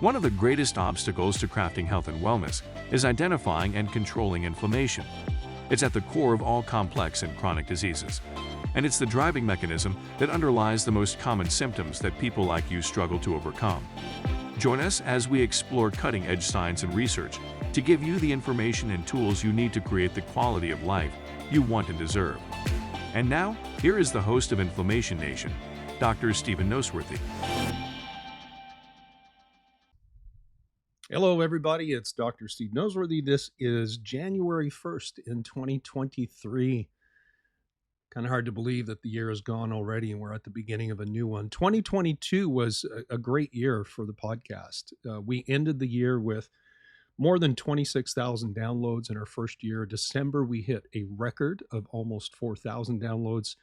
One of the greatest obstacles to crafting health and wellness is identifying and controlling inflammation. It's at the core of all complex and chronic diseases, and it's the driving mechanism that underlies the most common symptoms that people like you struggle to overcome. Join us as we explore cutting-edge science and research to give you the information and tools you need to create the quality of life you want and deserve. And now, here is the host of Inflammation Nation, Dr. Stephen Noseworthy. Hello, everybody. It's Dr. Steve Noseworthy. This is January 1st in 2023. Kind of hard to believe that the year is gone already and we're at the beginning of a new one. 2022 was a great year for the podcast. We ended the year with more than 26,000 downloads in our first year. December, we hit a record of almost 4,000 downloads,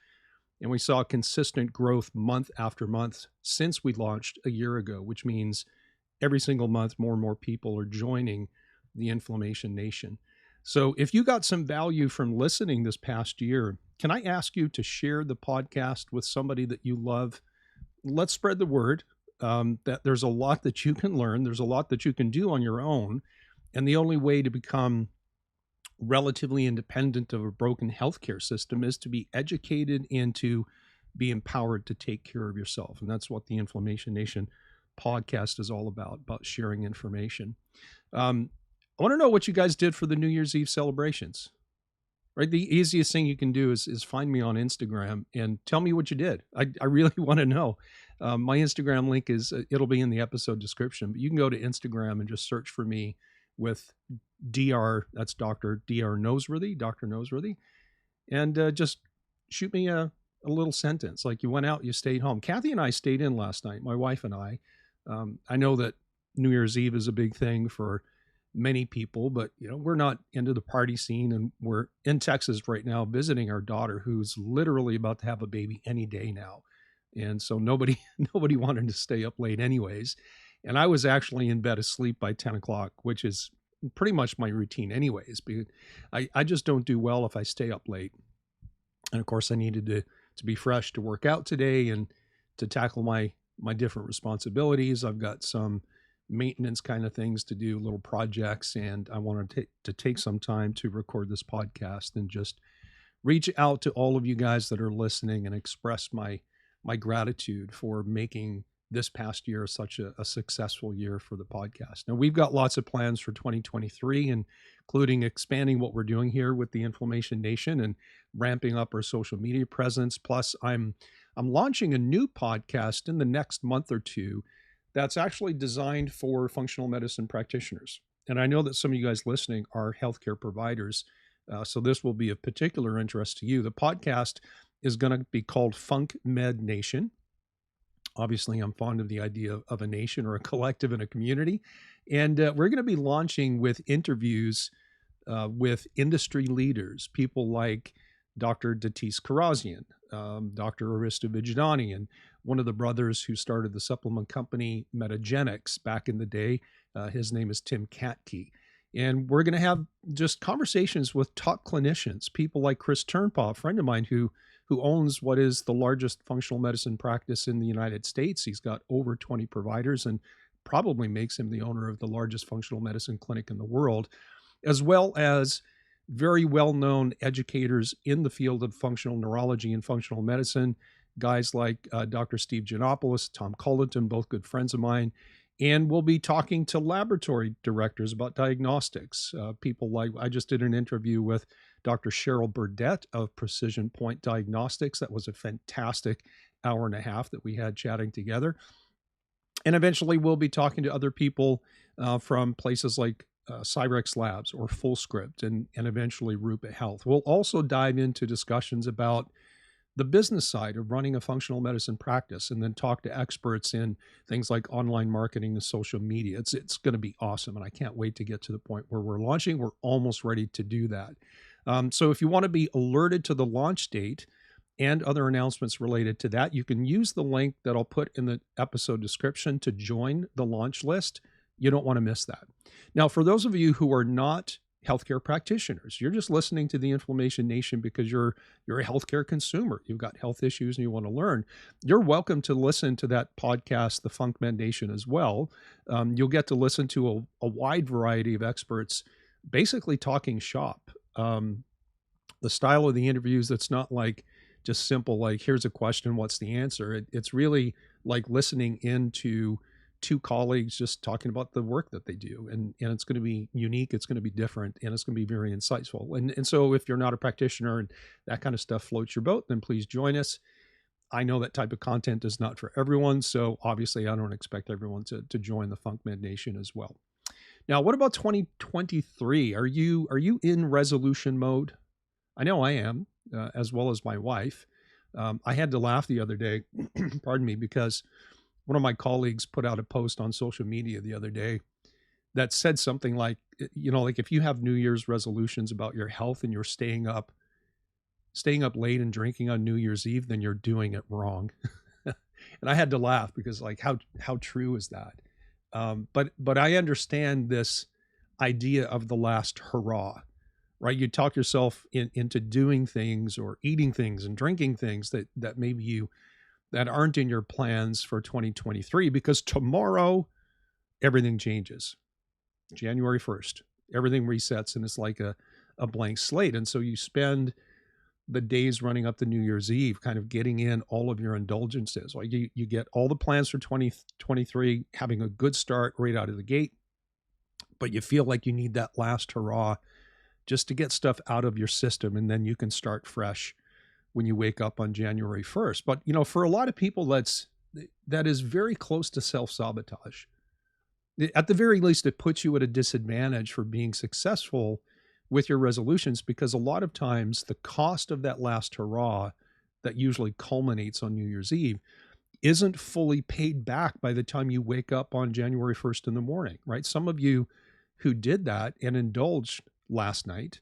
and we saw consistent growth month after month since we launched a year ago, which means every single month, more and more people are joining the Inflammation Nation. So if you got some value from listening this past year, can I ask you to share the podcast with somebody that you love? Let's spread the word that there's a lot that you can learn. There's a lot that you can do on your own. And the only way to become relatively independent of a broken healthcare system is to be educated and to be empowered to take care of yourself. And that's what the Inflammation Nation podcast is all about sharing information. I want to know what you guys did for the New Year's Eve celebrations, right? The easiest thing you can do is find me on Instagram and tell me what you did. I really want to know. My Instagram link it'll be in the episode description, but you can go to Instagram and just search for me with Dr. Noseworthy, Dr. Noseworthy, and just shoot me a little sentence like you went out, you stayed home. Kathy and I stayed in last night, my wife and I. I know that New Year's Eve is a big thing for many people, but we're not into the party scene, and we're in Texas right now visiting our daughter, who's literally about to have a baby any day now. And so nobody wanted to stay up late anyways. And I was actually in bed asleep by 10 o'clock, which is pretty much my routine anyways, because I just don't do well if I stay up late. And of course I needed to be fresh to work out today and to tackle my different responsibilities. I've got some maintenance kind of things to do, little projects, and I wanted to take some time to record this podcast and just reach out to all of you guys that are listening and express my gratitude for making this past year such a successful year for the podcast. Now, we've got lots of plans for 2023, including expanding what we're doing here with the Inflammation Nation and ramping up our social media presence. Plus, I'm launching a new podcast in the next month or two that's actually designed for functional medicine practitioners. And I know that some of you guys listening are healthcare providers, so this will be of particular interest to you. The podcast is going to be called Funk Med Nation. Obviously, I'm fond of the idea of a nation or a collective and a community. And we're going to be launching with interviews with industry leaders, people like Dr. Datis Kharrazian, Dr. Arista Vijayani, and one of the brothers who started the supplement company Metagenics back in the day. His name is Tim Katke. And we're going to have just conversations with top clinicians, people like Chris Turnpaugh, a friend of mine who owns what is the largest functional medicine practice in the United States. He's got over 20 providers and probably makes him the owner of the largest functional medicine clinic in the world, as well as very well-known educators in the field of functional neurology and functional medicine, guys like Dr. Steve Giannopoulos, Tom Culleton, both good friends of mine. And we'll be talking to laboratory directors about diagnostics. People like, I just did an interview with Dr. Cheryl Burdett of Precision Point Diagnostics. That was a fantastic hour and a half that we had chatting together. And eventually we'll be talking to other people from places like Cyrex Labs or Fullscript and eventually Rupa Health. We'll also dive into discussions about the business side of running a functional medicine practice, and then talk to experts in things like online marketing and social media. It's going to be awesome, and I can't wait to get to the point where we're launching. We're almost ready to do that. So if you want to be alerted to the launch date and other announcements related to that, you can use the link that I'll put in the episode description to join the launch list. You don't want to miss that. Now, for those of you who are not healthcare practitioners. You're just listening to the Inflammation Nation because you're a healthcare consumer. You've got health issues and you want to learn. You're welcome to listen to that podcast, The Funk Men Nation, as well. You'll get to listen to a wide variety of experts basically talking shop. The style of the interviews, that's not like just simple, like, here's a question, what's the answer? It's really like listening into two colleagues just talking about the work that they do. And it's going to be unique, it's going to be different, and it's going to be very insightful. And so if you're not a practitioner and that kind of stuff floats your boat, then please join us. I know that type of content is not for everyone, so obviously I don't expect everyone to join the Funk Men Nation as well. Now, what about 2023? Are you in resolution mode? I know I am, as well as my wife. I had to laugh the other day, pardon me, because one of my colleagues put out a post on social media the other day that said something like, like if you have New Year's resolutions about your health and you're staying up late and drinking on New Year's Eve, then you're doing it wrong. And I had to laugh because, like, how true is that? But I understand this idea of the last hurrah, right? You talk yourself into doing things or eating things and drinking things that maybe that aren't in your plans for 2023, because tomorrow everything changes. January 1st, everything resets and it's like a blank slate. And so you spend the days running up to New Year's Eve kind of getting in all of your indulgences. Like you get all the plans for 2023, having a good start right out of the gate, but you feel like you need that last hurrah just to get stuff out of your system, and then you can start fresh when you wake up on January 1st. But, for a lot of people, that is very close to self-sabotage. At the very least, it puts you at a disadvantage for being successful with your resolutions, because a lot of times the cost of that last hurrah that usually culminates on New Year's Eve isn't fully paid back by the time you wake up on January 1st in the morning, right? Some of you who did that and indulged last night,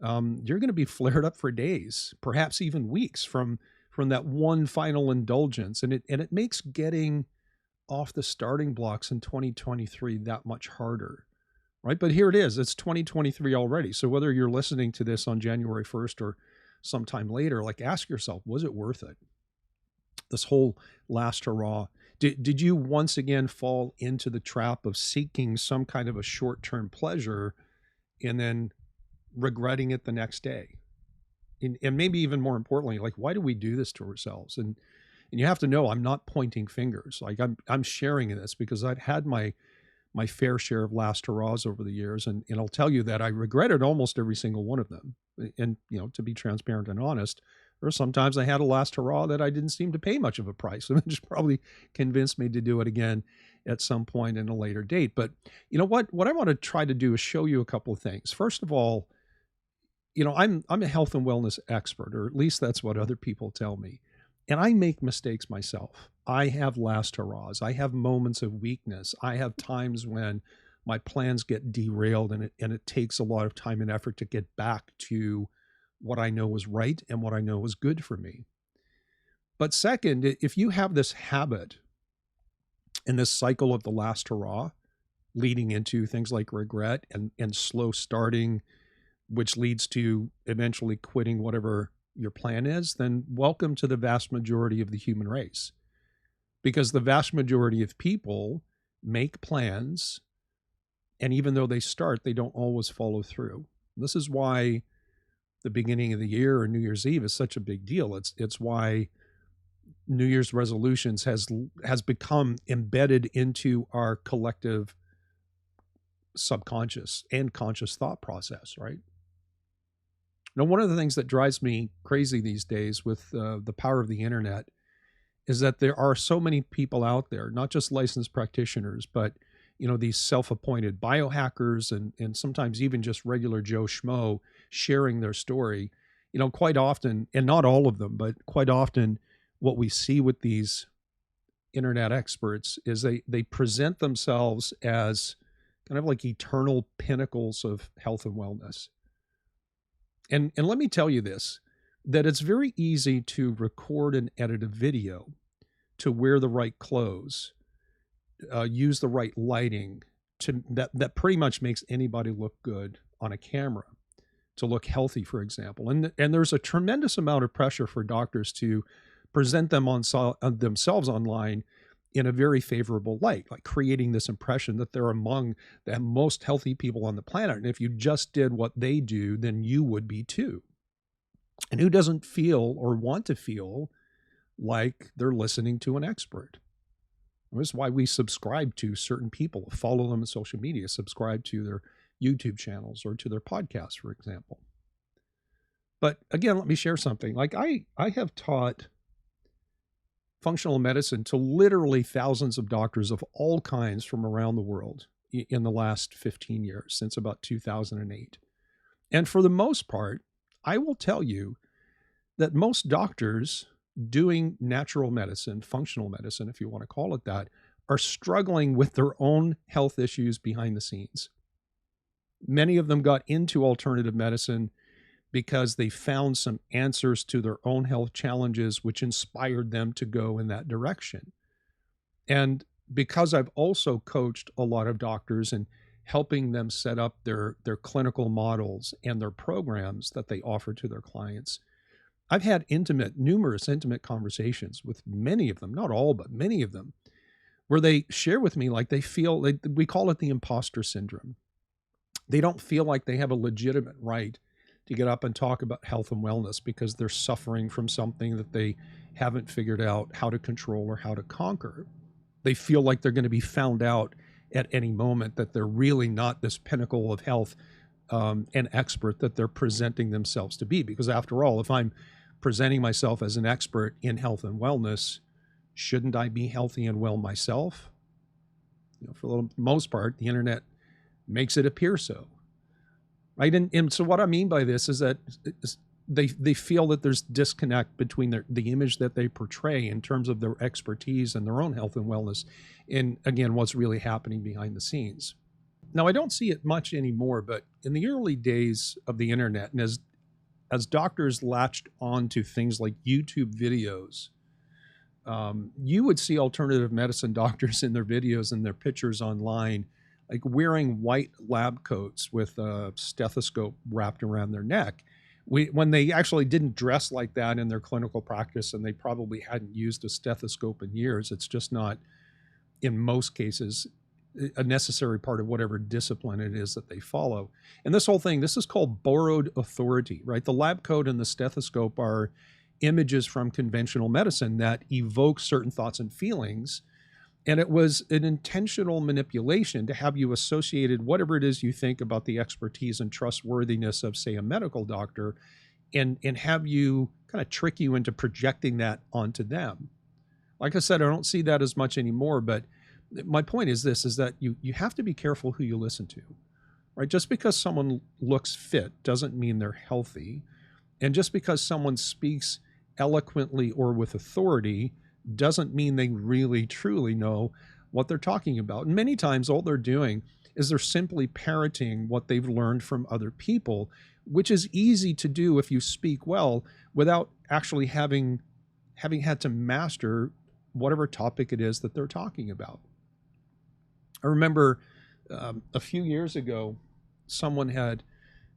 you're going to be flared up for days, perhaps even weeks from that one final indulgence. And it makes getting off the starting blocks in 2023 that much harder, right? But here it is. It's 2023 already. So whether you're listening to this on January 1st or sometime later, like, ask yourself, was it worth it? This whole last hurrah. Did you once again fall into the trap of seeking some kind of a short-term pleasure and then regretting it the next day? And maybe even more importantly, like, why do we do this to ourselves? And you have to know, I'm not pointing fingers. Like, I'm sharing this because I've had my fair share of last hurrahs over the years, and I'll tell you that I regretted almost every single one of them. And to be transparent and honest, or sometimes I had a last hurrah that I didn't seem to pay much of a price, and it just probably convinced me to do it again at some point in a later date. But what I want to try to do is show you a couple of things. First of all, I'm a health and wellness expert, or at least that's what other people tell me. And I make mistakes myself. I have last hurrahs. I have moments of weakness. I have times when my plans get derailed, and it takes a lot of time and effort to get back to what I know was right and what I know was good for me. But second, if you have this habit and this cycle of the last hurrah leading into things like regret and slow starting, which leads to eventually quitting whatever your plan is, then welcome to the vast majority of the human race. Because the vast majority of people make plans, and even though they start, they don't always follow through. This is why the beginning of the year or New Year's Eve is such a big deal. It's why New Year's resolutions has become embedded into our collective subconscious and conscious thought process, right? Now, one of the things that drives me crazy these days with the power of the internet is that there are so many people out there, not just licensed practitioners, but these self-appointed biohackers and sometimes even just regular Joe Schmo sharing their story. Quite often, and not all of them, but quite often, what we see with these internet experts is they present themselves as kind of like eternal pinnacles of health and wellness. And let me tell you this, that it's very easy to record and edit a video, to wear the right clothes, use the right lighting, that pretty much makes anybody look good on a camera to look healthy, for example. And there's a tremendous amount of pressure for doctors to present themselves online in a very favorable light, like creating this impression that they're among the most healthy people on the planet. And if you just did what they do, then you would be too. And who doesn't feel or want to feel like they're listening to an expert? This is why we subscribe to certain people, follow them on social media, subscribe to their YouTube channels or to their podcasts, for example. But again, let me share something. Like I have taught functional medicine to literally thousands of doctors of all kinds from around the world in the last 15 years, since about 2008. And for the most part, I will tell you that most doctors doing natural medicine, functional medicine, if you want to call it that, are struggling with their own health issues behind the scenes. Many of them got into alternative medicine because they found some answers to their own health challenges, which inspired them to go in that direction. And because I've also coached a lot of doctors and helping them set up their clinical models and their programs that they offer to their clients, I've had numerous intimate conversations with many of them, not all, but many of them, where they share with me like they feel, we call it the imposter syndrome. They don't feel like they have a legitimate right to get up and talk about health and wellness because they're suffering from something that they haven't figured out how to control or how to conquer. They feel like they're going to be found out at any moment, that they're really not this pinnacle of health and expert that they're presenting themselves to be. Because after all, if I'm presenting myself as an expert in health and wellness, shouldn't I be healthy and well myself? For the most part, the internet makes it appear so. Right. And so what I mean by this is that they feel that there's disconnect between the image that they portray in terms of their expertise and their own health and wellness, and again, what's really happening behind the scenes. Now, I don't see it much anymore, but in the early days of the internet, and as doctors latched on to things like YouTube videos, you would see alternative medicine doctors in their videos and their pictures online, like wearing white lab coats with a stethoscope wrapped around their neck. When they actually didn't dress like that in their clinical practice, and they probably hadn't used a stethoscope in years. It's just not, in most cases, a necessary part of whatever discipline it is that they follow. And this whole thing, this is called borrowed authority, right? The lab coat and the stethoscope are images from conventional medicine that evoke certain thoughts and feelings. And it was an intentional manipulation to have you associated whatever it is you think about the expertise and trustworthiness of, say, a medical doctor, and have you kind of trick you into projecting that onto them. Like I said, I don't see that as much anymore, but my point is this, is that you have to be careful who you listen to, right? Just because someone looks fit doesn't mean they're healthy. And just because someone speaks eloquently or with authority doesn't mean they really truly know what they're talking about. And many times all they're doing is they're simply parroting what they've learned from other people, which is easy to do if you speak well without actually having had to master whatever topic it is that they're talking about. I remember a few years ago, someone had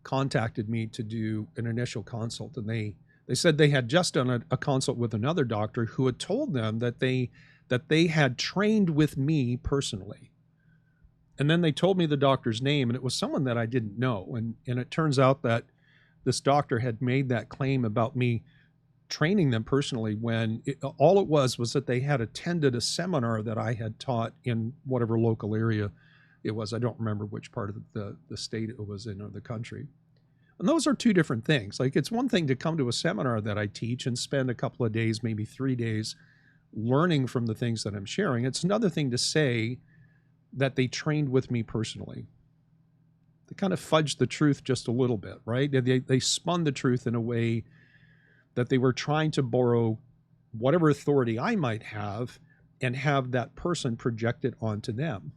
contacted me to do an initial consult, and they said they had just done a consult with another doctor who had told them that they had trained with me personally. And then they told me the doctor's name, and it was someone that I didn't know. And it turns out that this doctor had made that claim about me training them personally when all it was that they had attended a seminar that I had taught in whatever local area it was. I don't remember which part of the state it was in or the country. And those are two different things. Like, it's one thing to come to a seminar that I teach and spend a couple of days, maybe 3 days, learning from the things that I'm sharing. It's another thing to say that they trained with me personally. They kind of fudged the truth just a little bit, right? They spun the truth in a way that they were trying to borrow whatever authority I might have and have that person projected onto them.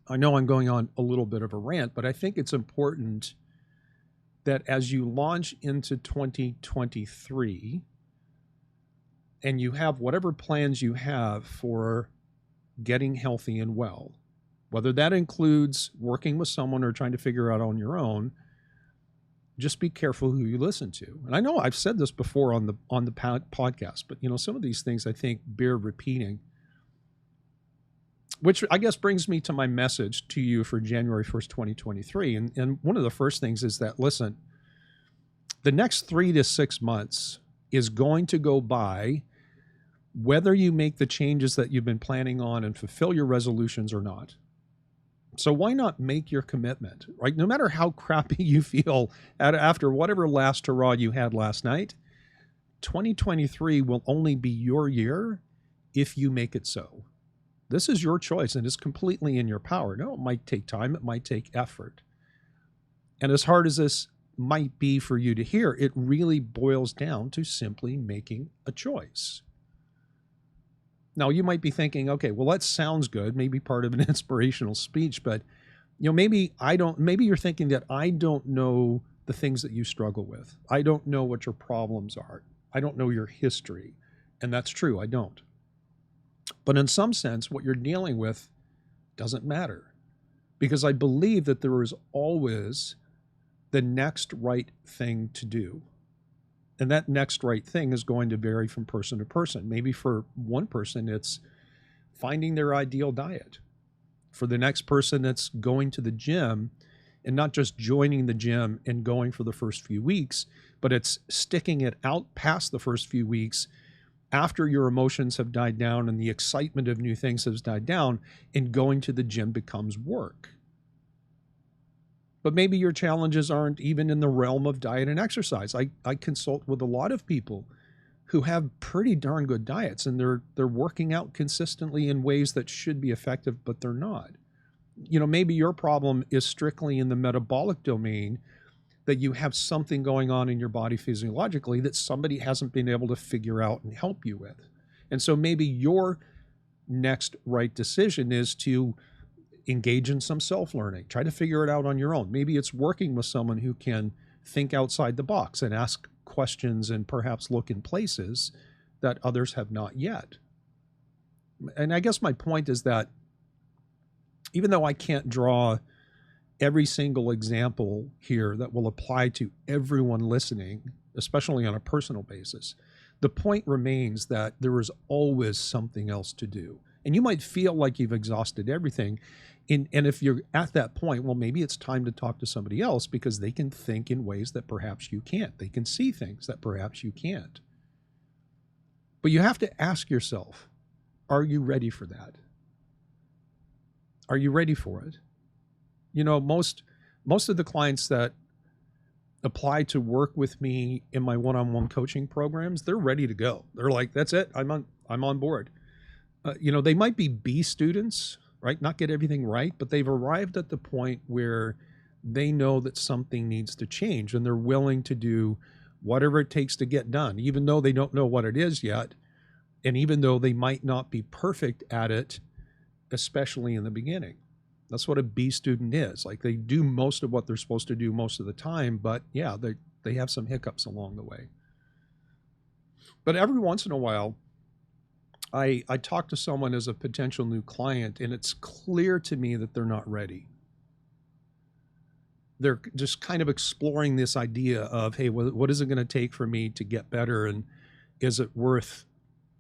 I know I'm going on a little bit of a rant, but I think it's important that as you launch into 2023 and you have whatever plans you have for getting healthy and well, Whether that includes working with someone or trying to figure out on your own, just be careful who you listen to. And I know I've said this before on the podcast, but some of these things I think bear repeating. Which I guess brings me to my message to you for January 1st, 2023. And one of the first things is that, listen, the next 3 to 6 months is going to go by whether you make the changes that you've been planning on and fulfill your resolutions or not. So why not make your commitment, right? No matter how crappy you feel after whatever last hurrah you had last night, 2023 will only be your year if you make it so. This is your choice, and it's completely in your power. No, it might take time. It might take effort. And as hard as this might be for you to hear, it really boils down to simply making a choice. Now, you might be thinking, okay, well, that sounds good, maybe part of an inspirational speech, but maybe you're thinking that I don't know the things that you struggle with. I don't know what your problems are. I don't know your history. And that's true, I don't. But in some sense, what you're dealing with doesn't matter, because I believe that there is always the next right thing to do. And that next right thing is going to vary from person to person. Maybe for one person, it's finding their ideal diet. For the next person, it's going to the gym, and not just joining the gym and going for the first few weeks, but it's sticking it out past the first few weeks after your emotions have died down and the excitement of new things has died down, and going to the gym becomes work. But maybe your challenges aren't even in the realm of diet and exercise. I consult with a lot of people who have pretty darn good diets, and they're working out consistently in ways that should be effective, but they're not. Maybe your problem is strictly in the metabolic domain, that you have something going on in your body physiologically that somebody hasn't been able to figure out and help you with. And so maybe your next right decision is to engage in some self-learning, try to figure it out on your own. Maybe it's working with someone who can think outside the box and ask questions and perhaps look in places that others have not yet. And I guess my point is that even though I can't draw every single example here that will apply to everyone listening, especially on a personal basis, the point remains that there is always something else to do. And you might feel like you've exhausted everything. And if you're at that point, well, maybe it's time to talk to somebody else, because they can think in ways that perhaps you can't. They can see things that perhaps you can't. But you have to ask yourself, are you ready for that? Are you ready for it? Most of the clients that apply to work with me in my one-on-one coaching programs, they're ready to go. They're like, that's it. I'm on board. They might be B students, right? Not get everything right, but they've arrived at the point where they know that something needs to change, and they're willing to do whatever it takes to get done, even though they don't know what it is yet. And even though they might not be perfect at it, especially in the beginning. That's what a B student is. Like, they do most of what they're supposed to do most of the time, but yeah, they have some hiccups along the way. But every once in a while, I talk to someone as a potential new client, and it's clear to me that they're not ready. They're just kind of exploring this idea of, hey, what is it going to take for me to get better, and is it worth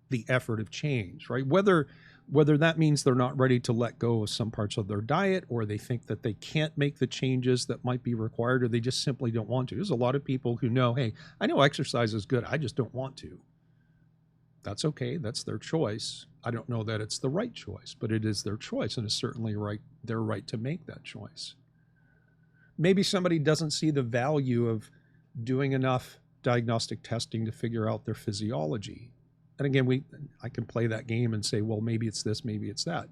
the effort of change, right? Whether that means they're not ready to let go of some parts of their diet, or they think that they can't make the changes that might be required, or they just simply don't want to. There's a lot of people who know, hey, I know exercise is good, I just don't want to. That's okay. That's their choice. I don't know that it's the right choice, but it is their choice, and it's certainly their right to make that choice. Maybe somebody doesn't see the value of doing enough diagnostic testing to figure out their physiology. And again, I can play that game and say, well, maybe it's this, maybe it's that.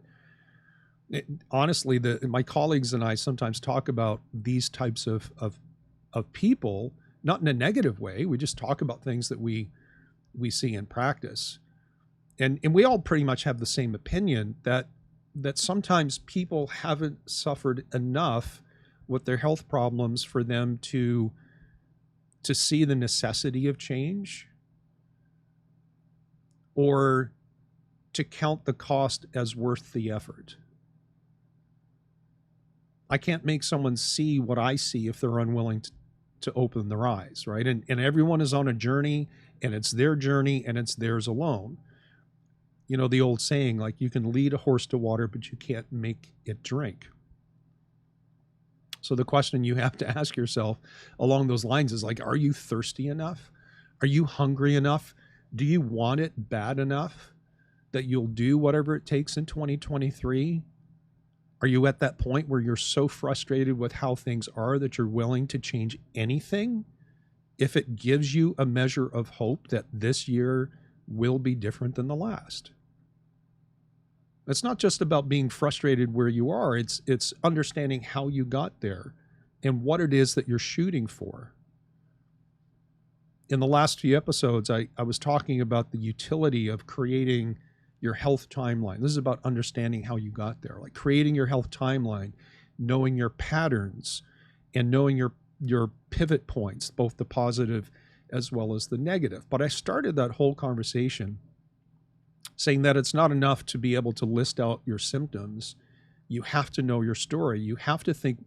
Honestly, my colleagues and I sometimes talk about these types of people, not in a negative way. We just talk about things that we see in practice. And we all pretty much have the same opinion that sometimes people haven't suffered enough with their health problems for them to see the necessity of change, or to count the cost as worth the effort. I can't make someone see what I see if they're unwilling to open their eyes, right? And everyone is on a journey, and it's their journey, and it's theirs alone. You know, the old saying, like, you can lead a horse to water, but you can't make it drink. So the question you have to ask yourself along those lines is, like, are you thirsty enough? Are you hungry enough? Do you want it bad enough that you'll do whatever it takes in 2023? Are you at that point where you're so frustrated with how things are that you're willing to change anything if it gives you a measure of hope that this year will be different than the last? It's not just about being frustrated where you are. It's understanding how you got there and what it is that you're shooting for. In the last few episodes, I was talking about the utility of creating your health timeline. This is about understanding how you got there, like creating your health timeline, knowing your patterns, and knowing your pivot points, both the positive as well as the negative. But I started that whole conversation saying that it's not enough to be able to list out your symptoms. You have to know your story. You have to think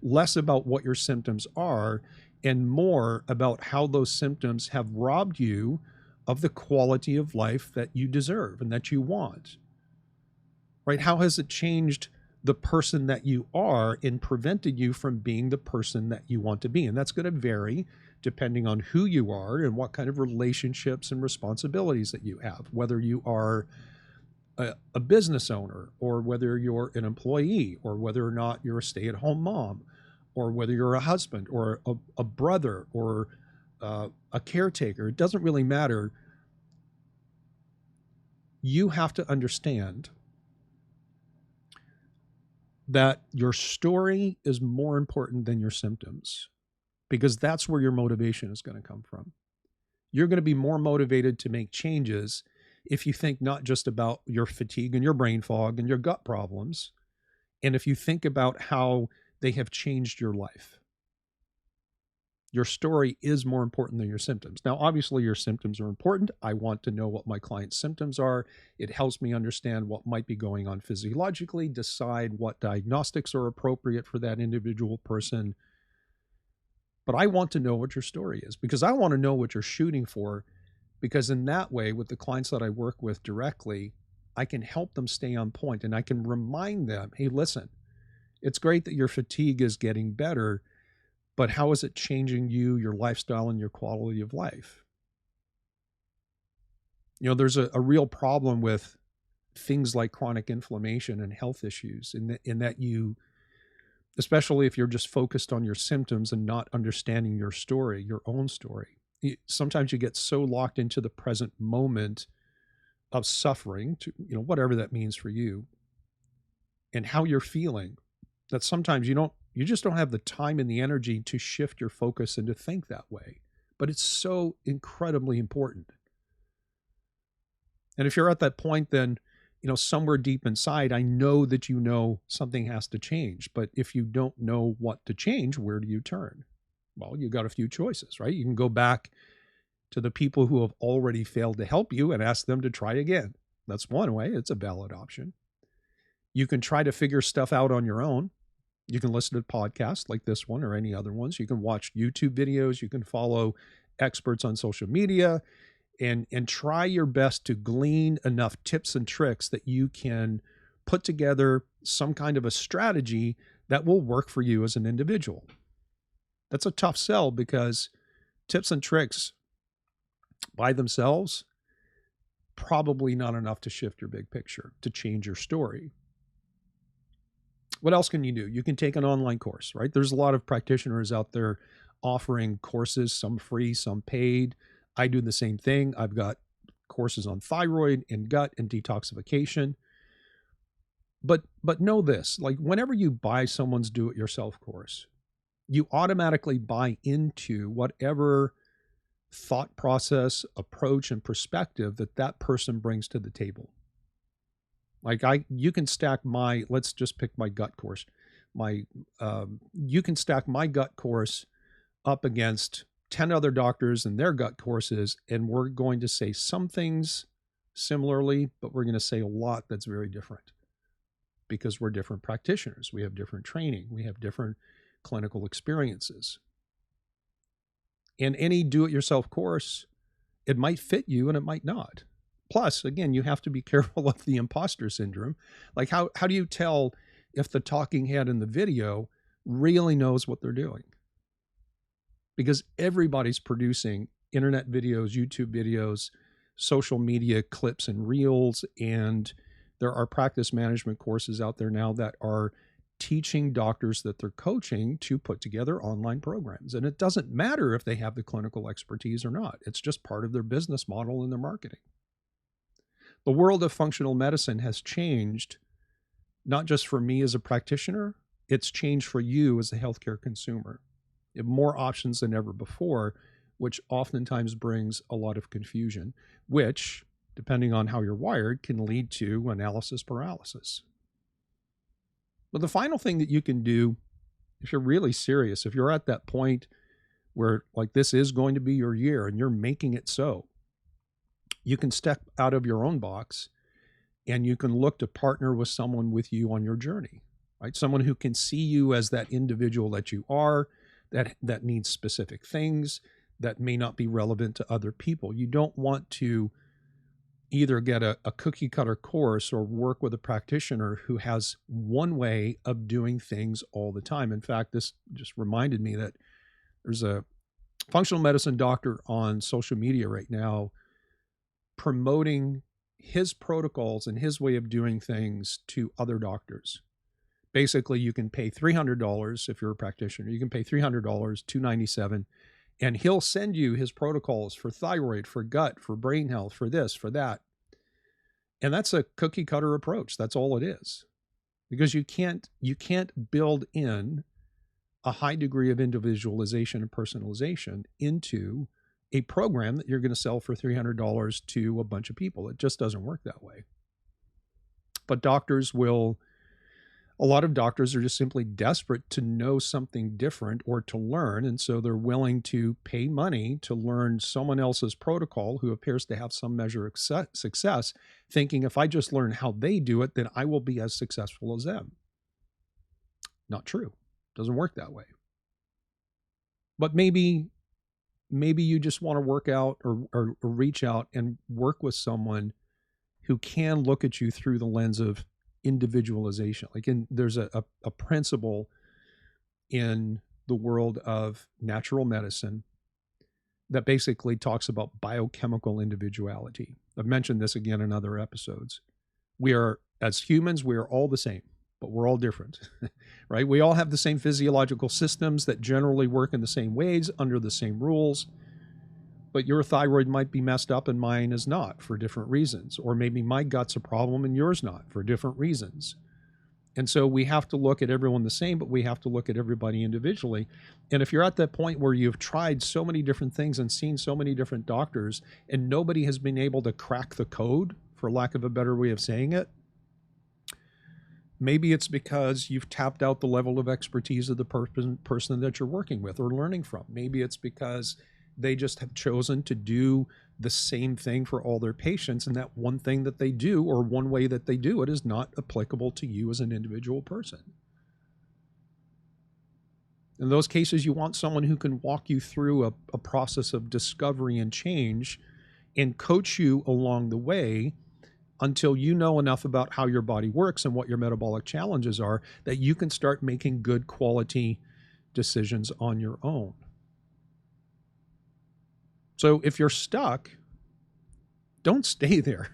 less about what your symptoms are and more about how those symptoms have robbed you of the quality of life that you deserve and that you want, right? How has it changed the person that you are and prevented you from being the person that you want to be? And that's going to vary depending on who you are and what kind of relationships and responsibilities that you have, whether you are a business owner, or whether you're an employee, or whether or not you're a stay-at-home mom, or whether you're a husband or a brother or a caretaker. It doesn't really matter. You have to understand that your story is more important than your symptoms, because that's where your motivation is going to come from. You're going to be more motivated to make changes if you think not just about your fatigue and your brain fog and your gut problems, and if you think about how they have changed your life. Your story is more important than your symptoms. Now, obviously, your symptoms are important. I want to know what my client's symptoms are. It helps me understand what might be going on physiologically, decide what diagnostics are appropriate for that individual person. But I want to know what your story is, because I want to know what you're shooting for, because in that way, with the clients that I work with directly, I can help them stay on point, and I can remind them, hey, listen, it's great that your fatigue is getting better, but how is it changing you, your lifestyle, and your quality of life? You know, there's a real problem with things like chronic inflammation and health issues in that you, especially if you're just focused on your symptoms and not understanding your story, your own story. Sometimes you get so locked into the present moment of suffering, to, you know, whatever that means for you, and how you're feeling, that sometimes you just don't have the time and the energy to shift your focus and to think that way. But it's so incredibly important. And if you're at that point, then, you know, somewhere deep inside, I know that you know something has to change. But if you don't know what to change, where do you turn? Well, you've got a few choices, right? You can go back to the people who have already failed to help you and ask them to try again. That's one way. It's a valid option. You can try to figure stuff out on your own. You can listen to podcasts like this one or any other ones. You can watch YouTube videos. You can follow experts on social media and try your best to glean enough tips and tricks that you can put together some kind of a strategy that will work for you as an individual. That's a tough sell, because tips and tricks by themselves, probably not enough to shift your big picture, to change your story. What else can you do? You can take an online course, right? There's a lot of practitioners out there offering courses, some free, some paid. I do the same thing. I've got courses on thyroid and gut and detoxification. But know this, like, whenever you buy someone's do-it-yourself course, you automatically buy into whatever thought process, approach, and perspective that person brings to the table. Like, you can stack let's just pick my gut course. You can stack my gut course up against 10 other doctors and their gut courses, and we're going to say some things similarly, but we're going to say a lot that's very different, because we're different practitioners. We have different training. We have different clinical experiences. In any do-it-yourself course, it might fit you and it might not. Plus, again, you have to be careful of the imposter syndrome. Like how do you tell if the talking head in the video really knows what they're doing? Because everybody's producing internet videos, YouTube videos, social media clips and reels, and there are practice management courses out there now that are teaching doctors that they're coaching to put together online programs. And it doesn't matter if they have the clinical expertise or not. It's just part of their business model and their marketing. The world of functional medicine has changed, not just for me as a practitioner, it's changed for you as a healthcare consumer. You have more options than ever before, which oftentimes brings a lot of confusion, which, depending on how you're wired, can lead to analysis paralysis. But the final thing that you can do, if you're really serious, if you're at that point where like this is going to be your year and you're making it so, you can step out of your own box and you can look to partner with someone with you on your journey, right? Someone who can see you as that individual that you are, that needs specific things that may not be relevant to other people. You don't want to either get a cookie cutter course or work with a practitioner who has one way of doing things all the time. In fact, this just reminded me that there's a functional medicine doctor on social media right now promoting his protocols and his way of doing things to other doctors. Basically, you can pay $300 if you're a practitioner. You can pay $300, $297, and he'll send you his protocols for thyroid, for gut, for brain health, for this, for that. And that's a cookie cutter approach. That's all it is. Because you can't build in a high degree of individualization and personalization into a program that you're going to sell for $300 to a bunch of people. It just doesn't work that way. But a lot of doctors are just simply desperate to know something different or to learn. And so they're willing to pay money to learn someone else's protocol who appears to have some measure of success, thinking if I just learn how they do it, then I will be as successful as them. Not true. Doesn't work that way. But maybe you just want to work out or reach out and work with someone who can look at you through the lens of individualization. There's a principle in the world of natural medicine that basically talks about biochemical individuality. I've mentioned this again in other episodes. As humans, we are all the same, but we're all different, right? We all have the same physiological systems that generally work in the same ways under the same rules. But your thyroid might be messed up and mine is not for different reasons. Or maybe my gut's a problem and yours not for different reasons. And so we have to look at everyone the same, but we have to look at everybody individually. And if you're at that point where you've tried so many different things and seen so many different doctors and nobody has been able to crack the code, for lack of a better way of saying it, maybe it's because you've tapped out the level of expertise of the person that you're working with or learning from. Maybe it's because they just have chosen to do the same thing for all their patients, and that one thing that they do or one way that they do it is not applicable to you as an individual person. In those cases, you want someone who can walk you through a process of discovery and change and coach you along the way until you know enough about how your body works and what your metabolic challenges are that you can start making good quality decisions on your own. So if you're stuck, don't stay there.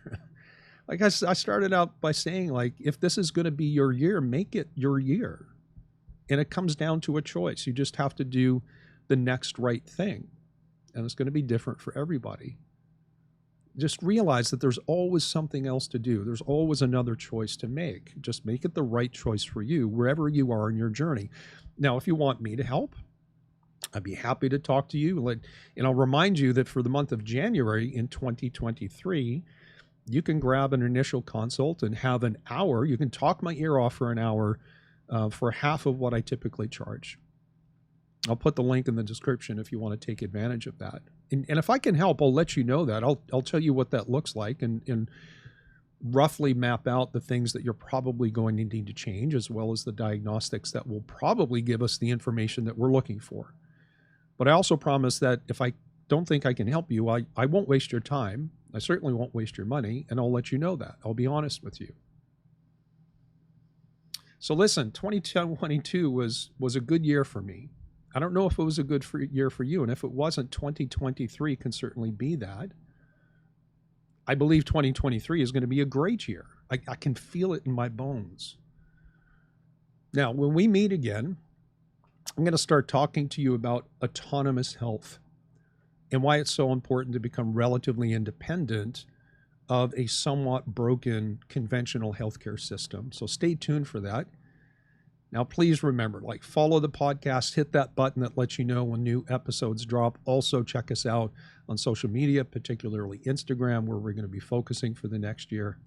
Like I started out by saying, if this is going to be your year, make it your year. And it comes down to a choice. You just have to do the next right thing. And it's going to be different for everybody. Just realize that there's always something else to do. There's always another choice to make. Just make it the right choice for you, wherever you are in your journey. Now, if you want me to help, I'd be happy to talk to you. And I'll remind you that for the month of January in 2023, you can grab an initial consult and have an hour. You can talk my ear off for an hour for half of what I typically charge. I'll put the link in the description if you want to take advantage of that. And if I can help, I'll let you know that. I'll tell you what that looks like and roughly map out the things that you're probably going to need to change, as well as the diagnostics that will probably give us the information that we're looking for. But I also promise that if I don't think I can help you, I won't waste your time. I certainly won't waste your money, and I'll let you know that. I'll be honest with you. So listen, 2022 was a good year for me. I don't know if it was a good year for you, and if it wasn't, 2023 can certainly be that. I believe 2023 is going to be a great year. I can feel it in my bones. Now, when we meet again, I'm going to start talking to you about autonomous health and why it's so important to become relatively independent of a somewhat broken conventional healthcare system. So stay tuned for that. Now, please remember, follow the podcast, hit that button that lets you know when new episodes drop. Also, check us out on social media, particularly Instagram, where we're going to be focusing for the next year.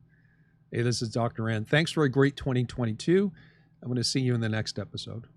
Hey, this is Dr. N. Thanks for a great 2022. I'm going to see you in the next episode.